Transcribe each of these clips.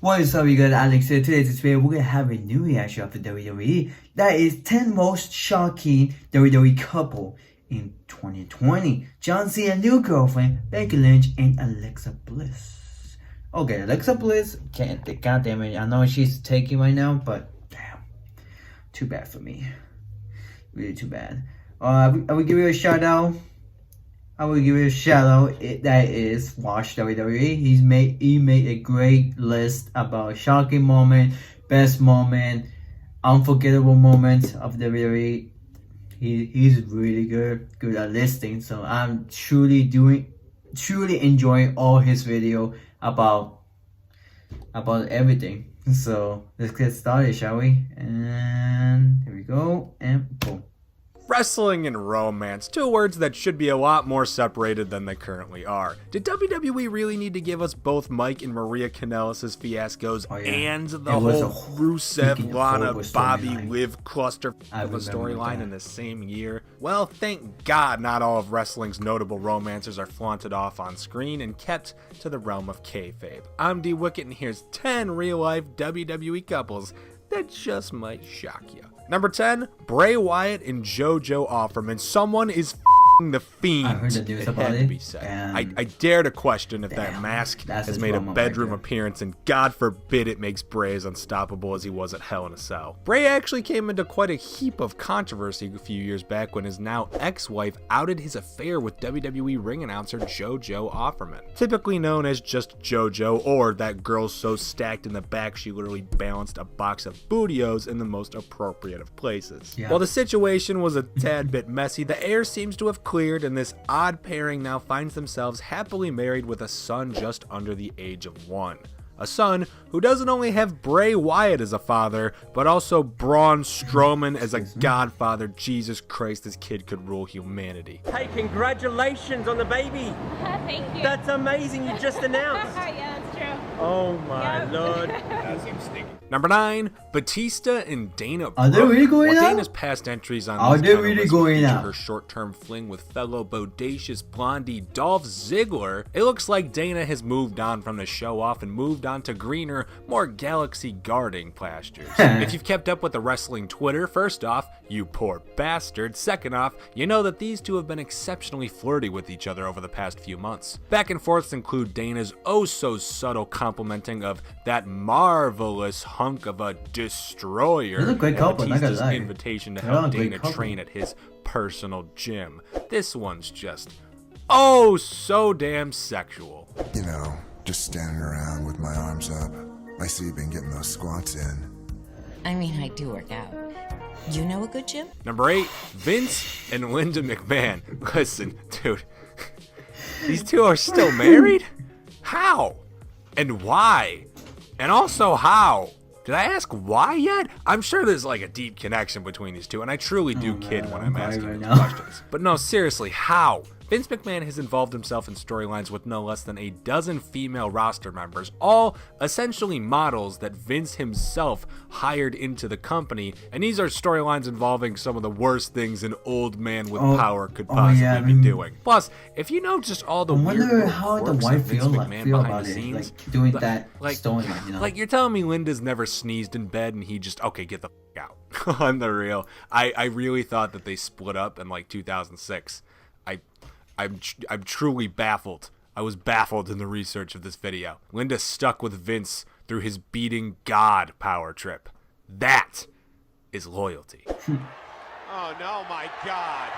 What is up, you guys? Alex here. Today's video, we're gonna have a new reaction of the WWE. That is 10 most shocking WWE couple in 2020. John Cena, new girlfriend, Becky Lynch, and Alexa Bliss. Okay, Alexa Bliss, God damn it. I know she's taking right now, but damn, too bad for me. Really too bad. I will give you a shout out. I will give you a shout out. That is Watch WWE. He made a great list about shocking moment, best moment, unforgettable moments of WWE. He's really good at listing. So I'm truly enjoying all his video about everything. So let's get started, shall we? And here we go, and boom. Wrestling and romance, two words that should be a lot more separated than they currently are. Did WWE really need to give us both Mike and Maria Kanellis' fiascos and the whole Rusev, Lana, Bobby, Liv cluster of a storyline in the same year? Well, thank God not all of wrestling's notable romances are flaunted off on screen and kept to the realm of kayfabe. I'm D Wicket, and here's 10 real-life WWE couples that just might shock you. Number 10, Bray Wyatt and JoJo Offerman. Someone is f***ing the Fiend. I heard the news about it. I dare to question if that mask has made a bedroom appearance, and God forbid it makes Bray as unstoppable as he was at Hell in a Cell. Bray actually came into quite a heap of controversy a few years back when his now ex-wife outed his affair with WWE ring announcer JoJo Offerman, typically known as just JoJo, or that girl so stacked in the back she literally balanced a box of Bootios in the most appropriate of places. While the situation was a tad bit messy, the air seems to have cleared, and this odd pairing now finds themselves happily married with a son just under the age of 1. A son who doesn't only have Bray Wyatt as a father, but also Braun Strowman as a godfather. Jesus Christ, this kid could rule humanity. Hey, congratulations on the baby. Thank you. That's amazing. You just announced. Yeah, that's true. Oh my lord. That seems stinky. Number 9, Batista and Dana Brooke. Are they really going out? Dana's past entries on these her short-term fling with fellow bodacious blondie Dolph Ziggler, it looks like Dana has moved on from the show-off and moved on to greener, more galaxy-guarding pastures. If you've kept up with the wrestling Twitter, first off, you poor bastard. Second off, you know that these two have been exceptionally flirty with each other over the past few months. Back and forths include Dana's oh-so-subtle complimenting of that marvelous hunk of a destroyer, a great couple, Batista's invitation to help Dana train at his personal gym. This one's just oh so damn sexual. You know, just standing around with my arms up. I see you've been getting those squats in. I mean, I do work out. You know a good gym? Number 8, Vince and Linda McMahon. Listen, dude, these two are still married? How? And why? And also how? Did I ask why yet? I'm sure there's like a deep connection between these two, and I truly do kid when I'm asking these questions. But no, seriously, how? Vince McMahon has involved himself in storylines with no less than a dozen female roster members, all essentially models that Vince himself hired into the company, and these are storylines involving some of the worst things an old man with power could possibly be doing. Plus, if you know just all the weird how the quirks wife of Vince McMahon behind the scenes, like doing that storyline, you know? Like you're telling me Linda's never sneezed in bed and he just, okay, get the f out. On the real, I really thought that they split up in like 2006. I'm truly baffled. I was baffled in the research of this video. Linda stuck with Vince through his beating God power trip. That is loyalty. Oh no, my God.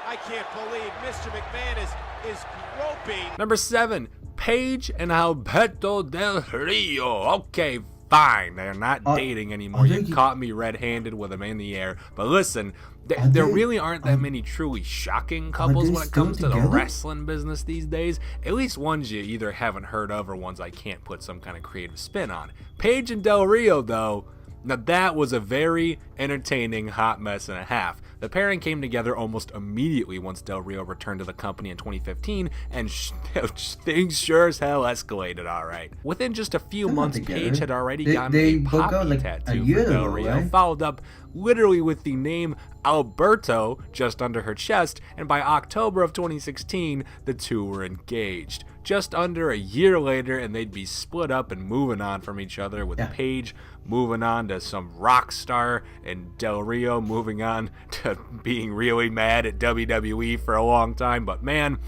I can't believe Mr. McMahon is groping. Number 7, Paige and Alberto Del Rio. Okay, fine, they're not dating anymore. You caught me red-handed with them in the air. But listen, there really aren't that many truly shocking couples when it comes to the wrestling business these days. At least ones you either haven't heard of or ones I can't put some kind of creative spin on. Paige and Del Rio, though, now that was a very entertaining hot mess and a half. The pairing came together almost immediately once Del Rio returned to the company in 2015, and things sure as hell escalated alright. Within just a few months, Paige had already gotten a poppy tattoo for Del Rio, followed up literally with the name Alberto just under her chest, and by October of 2016, the two were engaged. Just under a year later, and they'd be split up and moving on from each other, with Paige moving on to some rock star and Del Rio moving on to being really mad at WWE for a long time. But man,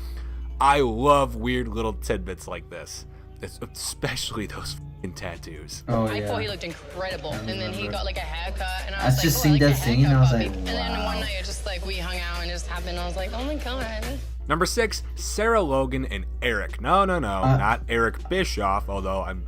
I love weird little tidbits like this, especially those tattoos. Oh, I thought he looked incredible, and then he got like a haircut, and I I was like, just oh, seen like that a scene, and I haircut, was like, Bobby. And then one night, it just like we hung out, and it just happened. I was like, oh my god. Number 6, Sarah Logan and Eric. No, not Eric Bischoff, although I'm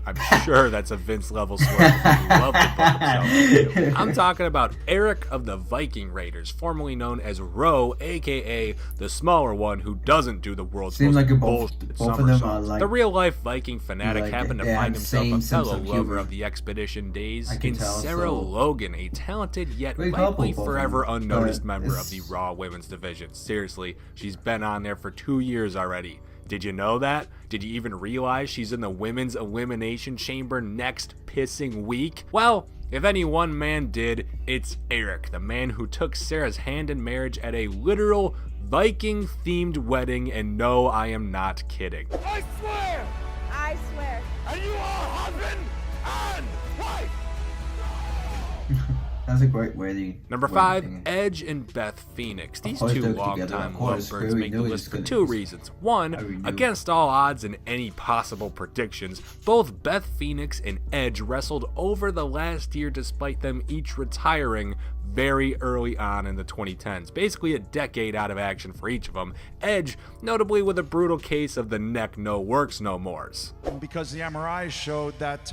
sure that's a Vince level swear because he loved to book himself. I'm talking about Eric of the Viking Raiders, formerly known as Ro, aka the smaller one who doesn't do the world's Seems most like bullshit both of them are somersaults. like, the real life Viking fanatic like, happened to yeah, find himself same a sense fellow of lover humor. of the expedition days I can in tell, Sarah so- Logan, a talented yet Great likely couple, both of forever them. unnoticed But member of the it's- Raw Women's Division. Seriously, she's been on there for 2 years already. Did you know that? Did you even realize she's in the Women's Elimination Chamber next pissing week? Well, if any one man did, it's Eric, the man who took Sarah's hand in marriage at a literal Viking-themed wedding, and no, I am not kidding. I swear! I swear. And you are husband and wife! That's a great wedding. Number 5, Edge and Beth Phoenix. These course two they're longtime together, of course. lovebirds We make the knew it list was for gonna 2 be- reasons. One, I knew. against all odds and any possible predictions, both Beth Phoenix and Edge wrestled over the last year despite them each retiring very early on in the 2010s. Basically a decade out of action for each of them. Edge, notably with a brutal case of the neck no works no mores. Because the MRI showed that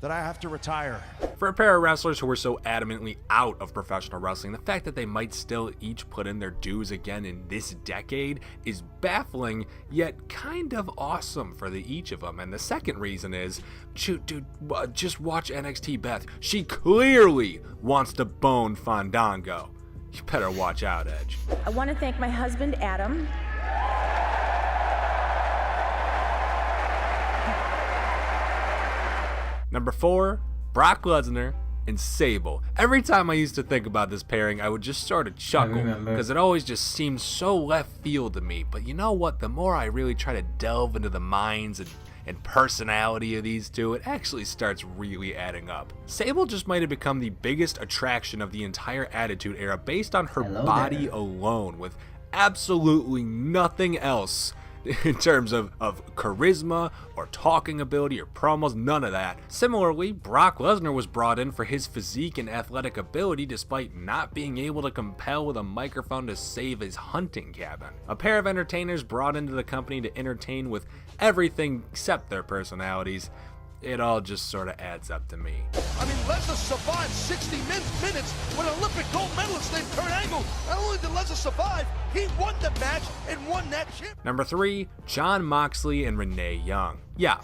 I have to retire. For a pair of wrestlers who were so adamantly out of professional wrestling, the fact that they might still each put in their dues again in this decade is baffling, yet kind of awesome for each of them. And the second reason is, dude, just watch NXT Beth. She clearly wants to bone Fandango. You better watch out, Edge. I want to thank my husband, Adam. Number 4, Brock Lesnar and Sable. Every time I used to think about this pairing, I would just sort of chuckle because it always just seemed so left field to me. But you know what? The more I really try to delve into the minds and personality of these two, it actually starts really adding up. Sable just might have become the biggest attraction of the entire Attitude Era based on her body alone, with absolutely nothing else in terms of charisma or talking ability or promos, none of that. Similarly, Brock Lesnar was brought in for his physique and athletic ability despite not being able to compel with a microphone to save his hunting cabin. A pair of entertainers brought into the company to entertain with everything except their personalities. It all just sort of adds up to me. I mean, Lesnar survived 60 minutes with Olympic gold medalist named Kurt Angle. Not only did Lesnar survive, he won the match and won that chip. Number 3, Jon Moxley and Renee Young. Yeah,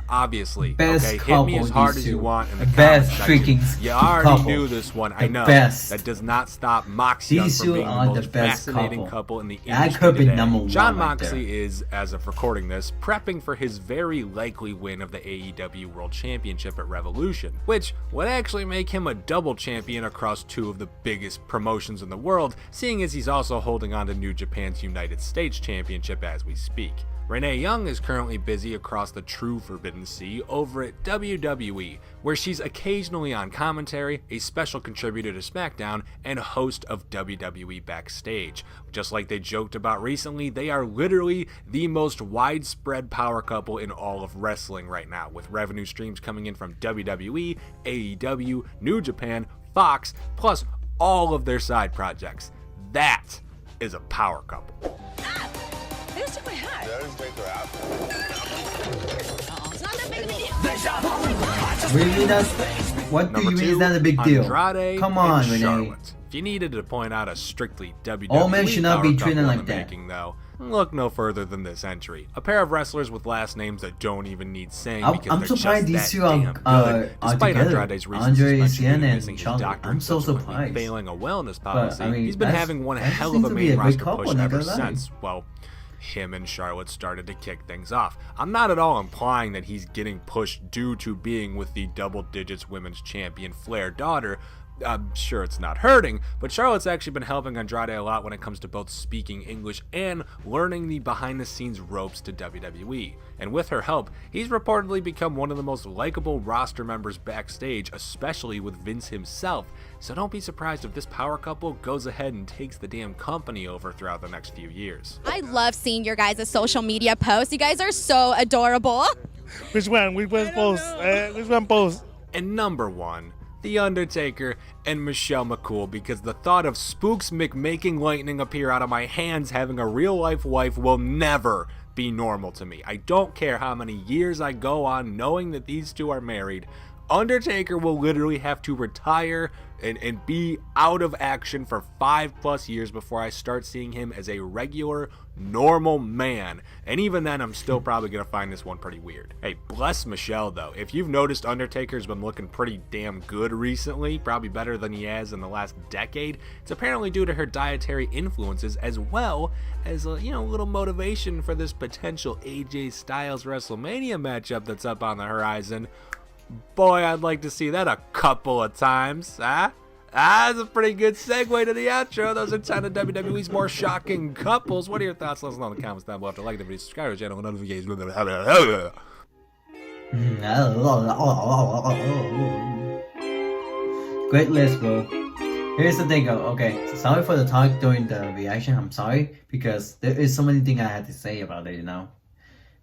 obviously. Best okay, hit couple, me as hard these as you two. want in the Best comment section. freaking You already couple. knew this one. I The know. best. That does not stop Mox Young These from two being are the the most best fascinating couple. couple in the That industry could be today. number one Jon right Moxley there. is, as of recording this, prepping for his very likely win of the AEW World Championship at Revolution, which would actually make him a double champion across 2 of the biggest promotions in the world, seeing as he's also holding on to New Japan's United States Championship as we speak. Renee Young is currently busy across the true Forbidden Sea over at WWE, where she's occasionally on commentary, a special contributor to SmackDown, and a host of WWE Backstage. Just like they joked about recently, they are literally the most widespread power couple in all of wrestling right now, with revenue streams coming in from WWE, AEW, New Japan, Fox, plus all of their side projects. That is a power couple. They just took my hat. It's not that big of a deal. Really? That's what do Number you mean? 2, It's not a big deal. Andrade Come on, and Renee. Charlotte. If you needed to point out a strictly WWE All men should not be power treated couple in like the that. making, though, look no further than this entry. A pair of wrestlers with last names that don't even need saying because I'm they're surprised just these that two damn are good. Despite together. Andrade's recent Andre suspension due Cien to and missing his Charlotte. doctor I'm and so subsequently surprised. failing a wellness policy, I mean, he's been that's- having one that hell seems of a to be main a good roster couple, push not ever gonna lie. since, well, him and Charlotte started to kick things off. I'm not at all implying that he's getting pushed due to being with the double digits women's champion Flair daughter. I'm sure it's not hurting, but Charlotte's actually been helping Andrade a lot when it comes to both speaking English and learning the behind-the-scenes ropes to WWE. And with her help, he's reportedly become one of the most likable roster members backstage, especially with Vince himself. So don't be surprised if this power couple goes ahead and takes the damn company over throughout the next few years. I love seeing your guys' social media posts. You guys are so adorable. Which one? Which one post? Which one post? And number one, The Undertaker and Michelle McCool, because the thought of Spooks making lightning appear out of my hands having a real-life wife will never be normal to me. I don't care how many years I go on knowing that these two are married. Undertaker will literally have to retire and be out of action for 5+ years before I start seeing him as a regular, normal man. And even then, I'm still probably going to find this one pretty weird. Hey, bless Michelle, though. If you've noticed, Undertaker's been looking pretty damn good recently, probably better than he has in the last decade. It's apparently due to her dietary influences, as well as a little motivation for this potential AJ Styles WrestleMania matchup that's up on the horizon. Boy, I'd like to see that a couple of times, huh? That's a pretty good segue to the outro. Those are 10 of WWE's more shocking couples. What are your thoughts? Let us know in the comments down below. If you like the video, subscribe to the channel, notifications. Great list, bro. Here's the thing, though. Okay, so sorry for the talk during the reaction. I'm sorry, because there is so many things I had to say about it,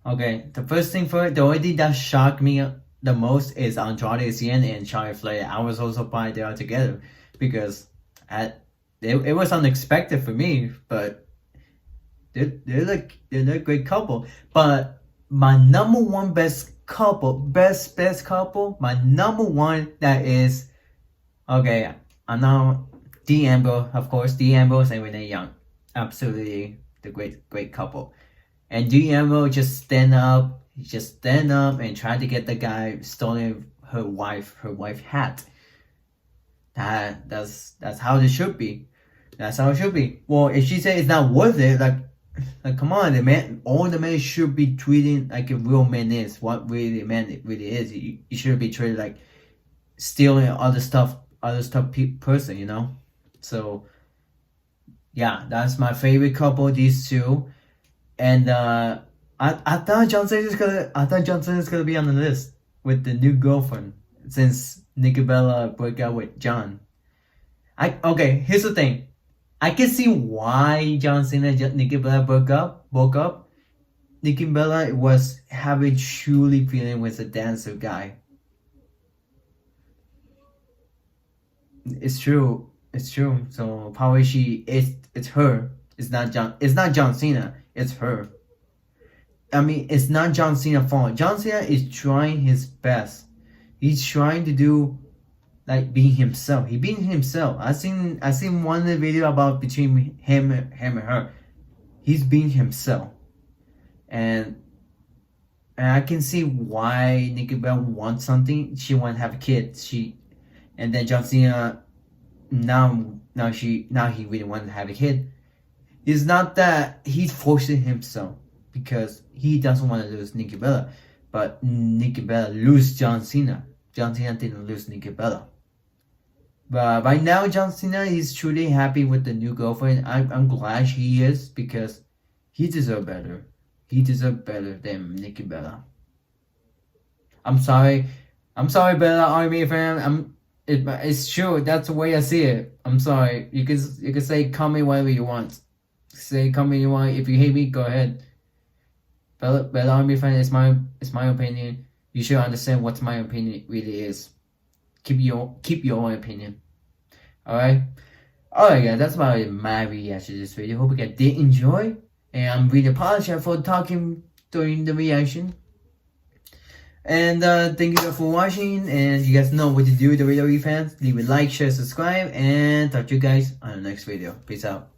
Okay, the first thing the only thing that shocked me the most is Andrade Cien and Charlotte Flair. I was also surprised they are together because it was unexpected for me, but they're a great couple. But my number one best couple, my number one that is, okay, I know Dean Ambrose, of course, Dean Ambrose and Renee Young, absolutely the great couple. And Dean Ambrose just stand up and try to get the guy stolen her wife hat. That's how it should be. That's how it should be. Well, if she said it's not worth it, like come on, all the men should be treating like a real man is. What really a man really is. You should be treated like stealing other stuff person, So yeah, that's my favorite couple, these two. And I thought John Cena is gonna be on the list with the new girlfriend since Nikki Bella broke up with John. Okay, here's the thing. I can see why John Cena and Nikki Bella broke up. Nikki Bella was having truly feeling with a dancer guy. It's true. So probably it's her. It's not John Cena. It's her. I mean, it's not John Cena's fault. John Cena is trying his best. He's trying to do being himself. He being himself. I seen one of the video about between him and her. He's being himself, and I can see why Nikki Bella wants something. She wants to have a kid. And then John Cena now he really wants to have a kid. It's not that he's forcing himself, because he doesn't want to lose Nikki Bella. But Nikki Bella lose John Cena. John Cena didn't lose Nikki Bella. But right now, John Cena is truly happy with the new girlfriend. I'm glad he is, because he deserves better. He deserves better than Nikki Bella. I'm sorry, Bella Army fan. It's true. That's the way I see it. I'm sorry. You can say comment whatever you want. Say comment you want. If you hate me, go ahead. Bella Army fan, it's my opinion. You should understand what my opinion really is. Keep your own opinion. Alright guys, that's about my reaction to this video. Hope you guys did enjoy. And I'm really apologize for talking during the reaction. And thank you guys for watching. And you guys know what to do, the WWE fans. Leave a like, share, subscribe. And talk to you guys on the next video. Peace out.